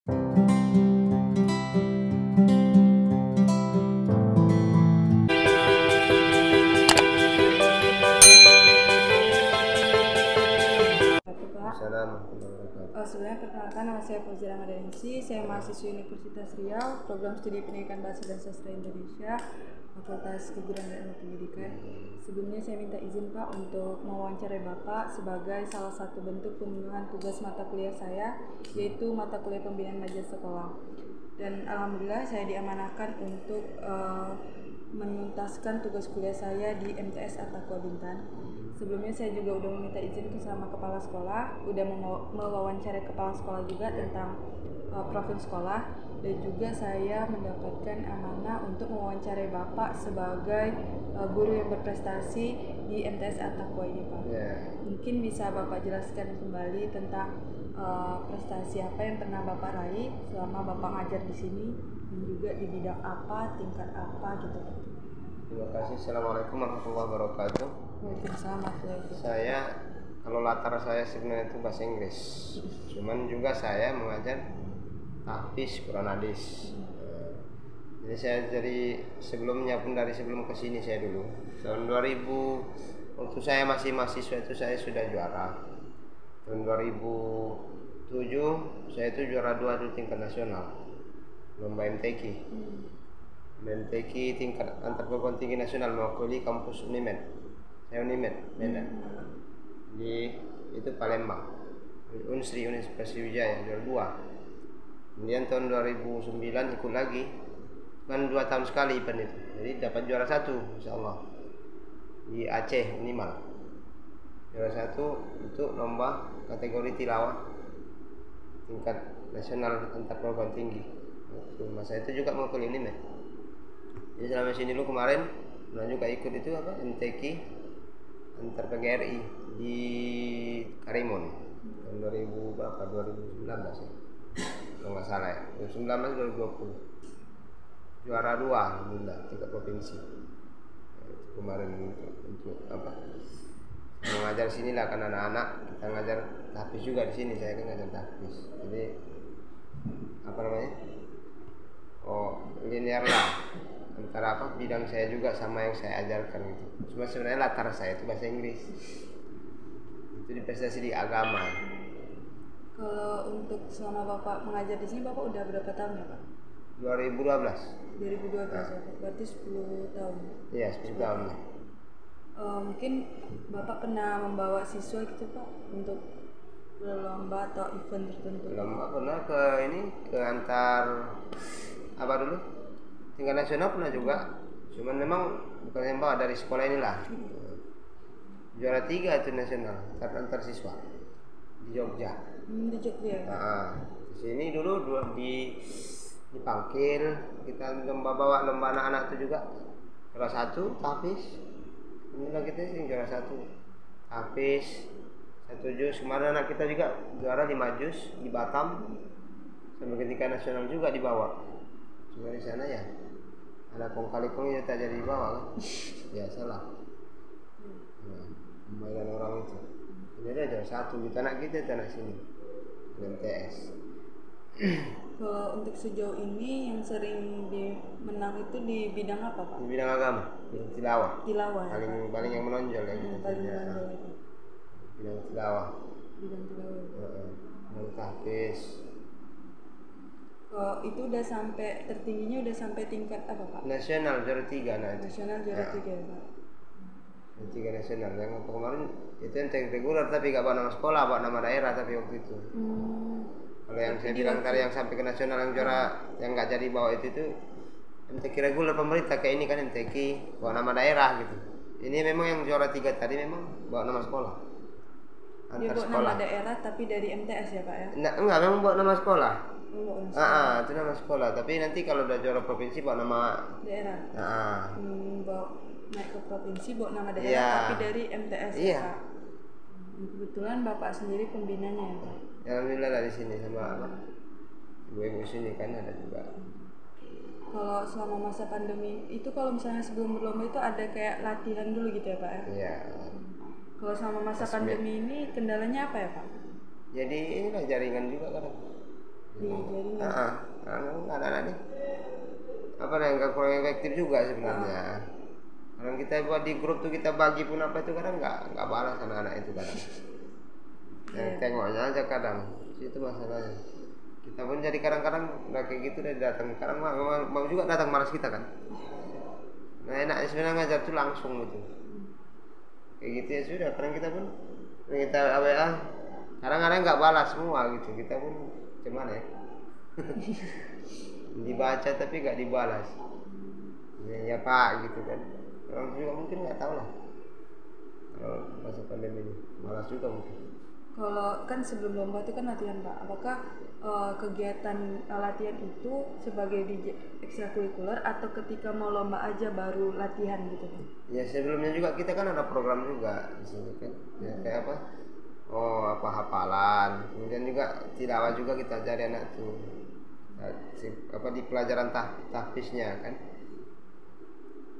Sebelumnya perkenalkan, nama saya Fauzi Ramadanisi, saya mahasiswa Universitas Riau, program studi pendidikan bahasa dan sastra Indonesia, Fakultas Keguruan dan Ilmu Pendidikan. Sebelumnya saya minta izin Pak untuk mewawancarai Bapak sebagai salah satu bentuk pemenuhan tugas mata kuliah saya, yaitu mata kuliah pembinaan majalah sekolah. Dan alhamdulillah saya diamanahkan untuk menuntaskan tugas kuliah saya di MTS Attaqwa Bintan. Sebelumnya saya juga udah meminta izin sama kepala sekolah, udah mewawancarai kepala sekolah juga tentang profil sekolah, dan juga saya mendapatkan amanah untuk mewawancarai Bapak sebagai guru yang berprestasi di MTS Attaqwa ini Pak. Mungkin bisa Bapak jelaskan kembali tentang prestasi apa yang pernah Bapak raih selama Bapak ngajar di sini, dan juga di bidang apa, tingkat apa gitu Pak. Terima kasih. Assalamualaikum warahmatullahi wabarakatuh. Waalaikumsalam. Saya, kalau latar saya sebenarnya itu bahasa Inggris, cuman juga saya mengajar tahfiz Quran hadis. Jadi saya sebelumnya pun dari sebelum kesini saya dulu tahun 2000 waktu saya masih mahasiswa itu saya sudah juara. Tahun 2007 saya itu juara 2 di tingkat nasional lomba MTQ. MTQ tingkat antar perguruan tinggi nasional mewakili kampus Unimed. Saya Unimed Medan. Di itu Palembang. Unsri Universitas Wijaya juara 2. Kemudian tahun 2009 ikut lagi. Kan 2 tahun sekali event itu. Jadi dapat juara 1 insyaallah. Di Aceh minimal. Juara 1 untuk lomba kategori tilawah tingkat nasional antar perguruan tinggi. Masa itu juga mewakili Unimed. Jadi selama sini dulu kemarin pernah juga ikut itu MTQ antar PGRI di Karimun tahun 2019 ya, kalau nggak salah ya, 2019 2020 juara 2 alhamdulillah tingkat provinsi. Kemarin untuk mengajar sini lah kan anak-anak, kita ngajar tahfiz juga di sini, saya kan ngajar tahfiz. Jadi linear lah antara bidang saya juga sama yang saya ajarkan gitu. Cuma sebenarnya latar saya itu bahasa Inggris. Itu divestasi di agama. Kalau untuk selama Bapak mengajar di sini, Bapak udah berapa tahun ya Pak? 2012. 2012 ya Pak, berarti 10 tahun. Iya, 10 tahun. Mungkin Bapak pernah membawa siswa gitu Pak untuk lomba atau event tertentu? Lomba pernah ke antar dulu? Tingkat nasional pernah juga. Cuman memang bukan yang bawa dari sekolah inilah. Juara 3 itu nasional antar siswa di Jogja. Di Jogja. Di sini dulu dipanggil, kita bawa lomba anak-anak itu juga. Juara 1 tahfiz. Inilah kita sih juara 1 tahfiz. 1 juz. Kemarin anak kita juga juara 5 juz di Batam. Sampai ketika nasional juga dibawa. Cuma di sana ya ada kong-kali-kong yang tak jadi dibawa kan. Biasalah. Mainan orang itu. Jadi ada 1 di tanah kita, tanah sini. MTS. Kalau untuk sejauh ini yang sering menang itu di bidang apa Pak? Di bidang agama, bidang tilawah. Tilawah. Paling yang menonjol ya gitu. Paling menonjol itu. Bidang tilawah. Bidang tilawah. Bidang tahfiz. Itu udah sampai tertingginya udah sampai tingkat apa Pak? Nasional juara 3 nah itu. Nasional juara 3 ya Pak. 3 nasional. Yang kemarin itu yang reguler tapi gak bawa nama sekolah, bawa nama daerah tapi waktu itu. Kalau yang saya bilang tadi yang sampai ke nasional yang juara yang nggak jadi bawa itu MTQ reguler pemerintah kayak ini kan MTQ bawa nama daerah gitu. Ini memang yang juara 3 tadi memang bawa nama sekolah. Dia bawa nama daerah tapi dari MTS ya Pak ya? Enggak, memang bawa nama sekolah. Itu nama sekolah. Tapi nanti kalau udah juara provinsi bawa nama daerah. Bawa naik ke provinsi bawa nama daerah tapi dari MTS ya Pak. Kebetulan Bapak sendiri pembinanya ya Pak. Alhamdulillah dari sini sama ibu-ibu sini kan ada juga. Kalau selama masa pandemi itu kalau misalnya sebelum berlomba itu ada kayak latihan dulu gitu ya Pak ya? Iya. Kalau selama masa pandemi ini kendalanya apa ya Pak? Jadi inilah jaringan juga kan. di jaringan. Anak-anak nih apa nih nggak kurang efektif juga sebenarnya. Kalau kita buat di grup tuh kita bagi pun apa itu kadang nggak balas anak-anak itu kadang. Yang tengoknya aja kadang itu masalahnya. Kita pun jadi kadang-kadang nggak kayak gitu deh datang. Kadang mau juga datang malas kita kan. Nah enaknya sebenarnya ngajar tuh langsung gitu. Kayak gitu ya sudah. Kadang kita pun kita WA kadang-kadang nggak balas semua gitu. Kita pun cuman ya dibaca tapi nggak dibalas. Ya Pak gitu kan. Orang juga mungkin nggak tahu lah. Kalau masa pandemi ini malas juga mungkin. Kalau kan sebelum lomba itu kan latihan Pak, apakah kegiatan latihan itu sebagai DJ ekstrakurikuler atau ketika mau lomba aja baru latihan gitu Pak? Ya sebelumnya juga kita kan ada program juga di sini kan, ya, kayak apa? Oh apa hafalan, kemudian juga tilawah juga kita ajari anak tuh, apa di pelajaran tahfiznya kan,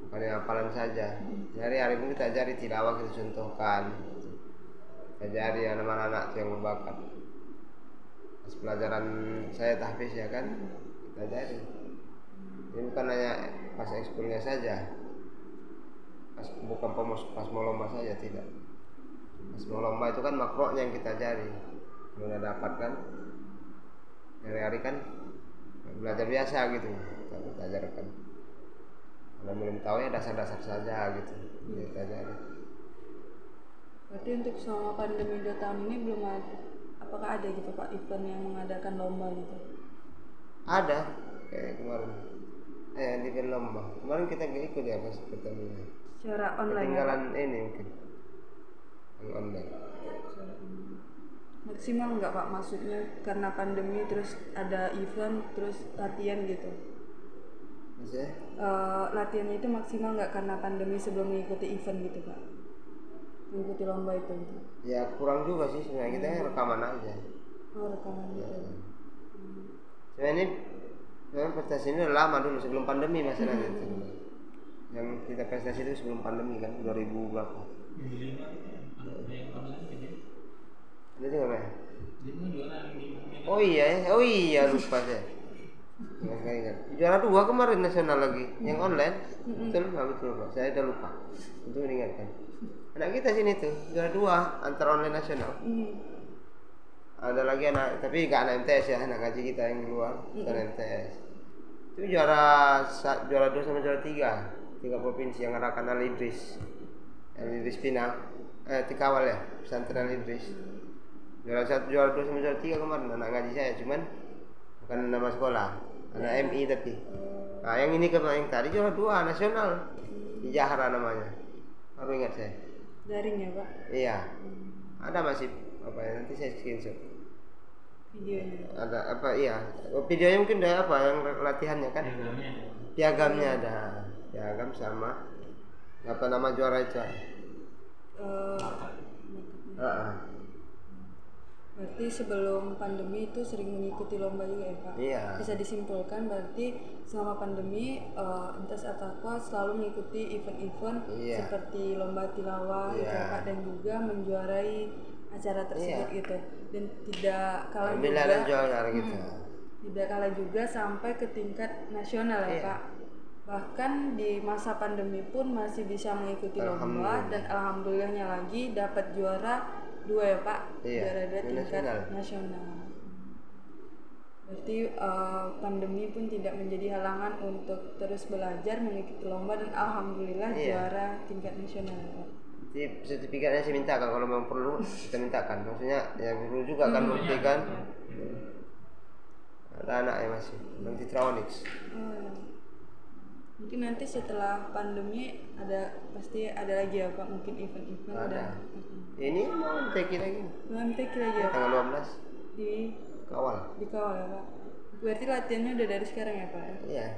bukan hafalan saja. Jadi hari ini kita ajari tilawah, kita contohkan. Ajari anak-anak yang berbakat. Pas pelajaran saya tahfiz ya kan, kita ajari. Ini bukan hanya pas ekskulnya saja, bukan pas mau lomba saja, tidak. Pas mau lomba itu kan makroknya yang kita ajari. Udah dapat kan, hari-hari kan belajar biasa gitu, kita ajarkan. Kalau belum tahu ya dasar-dasar saja gitu, kita ajari. Berarti untuk selama pandemi 2 tahun ini belum ada, apakah ada gitu Pak event yang mengadakan lomba gitu? Ada, kayak kemarin. Di lomba. Kemarin kita nggak ikut ya pas pertandingan. Secara online. Ketinggalan ya, ini mungkin. Yang online. Maksimal nggak Pak? Maksudnya karena pandemi terus ada event terus latihan gitu? Maksudnya? Latihannya itu maksimal nggak karena pandemi sebelum mengikuti event gitu Pak? Mengikuti lomba itu gitu. Ya kurang juga sih sebenarnya, kita rekaman aja. Oh rekaman gitu. Sebenarnya ini memang prestasi ini udah lama dulu sebelum pandemi masalahnya itu. Yang kita prestasi itu sebelum pandemi kan 2000 berapa? Ada juga ya? Oh iya lupa saya. Juara 2 kemarin nasional lagi, yang online. Betul Pak. Saya udah lupa. Itu mengingatkan. Anak kita sini tuh juara 2 antar online nasional. Ada lagi anak, tapi gak anak MTS ya, anak ngaji kita yang di luar, bukan MTS. Itu juara 2 sama juara 3 provinsi yang ngarahkan Al Idris Pinang, Tikawal ya, pesantren Al Idris. Juara 1, juara 2 sama juara 3 kemarin anak ngaji saya, cuman bukan nama sekolah, anak MI tapi. Nah yang ini yang tadi juara 2 nasional di Jahara namanya, baru ingat saya. Daring ya Pak? Iya. Ada masih apa ya, nanti saya screenshot videonya. Ada apa iya, videonya mungkin ada apa yang latihannya kan, piagamnya ada, piagam sama apa nama juara itu. Berarti sebelum pandemi itu sering mengikuti lomba juga ya Pak? Iya. Bisa disimpulkan berarti selama pandemi MTS At-Taqwa selalu mengikuti event-event seperti lomba tilawah gitu ya Pak, dan juga menjuarai acara tersebut gitu, dan tidak kalah juga tidak kalah juga sampai ke tingkat nasional ya Pak. Bahkan di masa pandemi pun masih bisa mengikuti lomba dan alhamdulillahnya lagi dapat juara 2 ya Pak, juara 2 tingkat nasional. Berarti pandemi pun tidak menjadi halangan untuk terus belajar mengikuti lomba dan alhamdulillah juara tingkat nasional ya Pak. Jadi sertifikatnya sih mintakan, kalau memang perlu kita mintakan. Maksudnya ya perlu juga kan buktikan. Ada anak ya masih nanti Tronics. Mungkin nanti setelah pandemi pasti ada lagi ya Pak, mungkin event-event ada. Ini mau MTQ lagi. MTQ lagi ya tanggal 12 di Kawal ya Pak. Berarti latihannya udah dari sekarang ya Pak? Iya.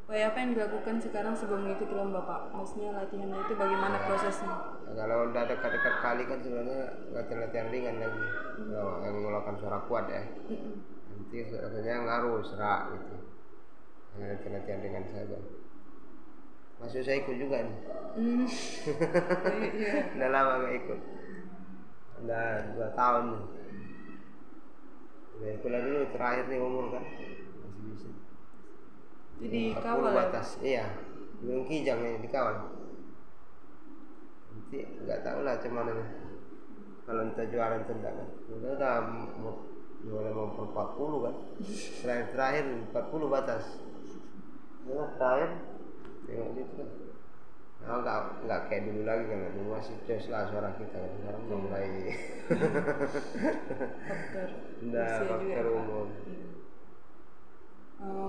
Pak, apa yang dilakukan sekarang sebelum mengikuti lomba Pak? Maksudnya latihannya itu bagaimana prosesnya? Kalau udah dekat-dekat kali kan sebenarnya latihan ringan lagi. Kalau yang melakukan suara kuat ya. Nanti rasanya ngaruh serak gitu. Latihan ringan saja. Masih saya ikut juga nih. Udah lama gak ikut. Udah 2 tahun nih. Dari kuliah dulu terakhir nih umur kan masih bisa. Jadi 40 kawal ya? batas, iya. Gunung Kijang nih dikawal. Nanti nggak tahu lah cuman nih. Kalau entah juara entah enggak kan. Udah mulai mau 40 kan. Terakhir 40 batas. Ya terakhir tengok gitu kan. Nah, nggak kayak dulu lagi kan, dulu masih jos lah suara kita kan, sekarang udah mulai Faktor udah usia juga faktor ya, Pak. umur.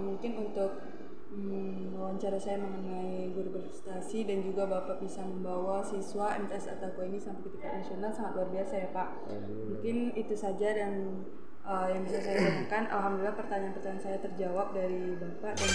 Mungkin untuk wawancara saya mengenai guru berprestasi dan juga Bapak bisa membawa siswa MTS Atakwa ini sampai ke tingkat nasional sangat luar biasa ya Pak. Mungkin itu saja dan yang bisa saya tanyakan. Alhamdulillah pertanyaan-pertanyaan saya terjawab dari Bapak dan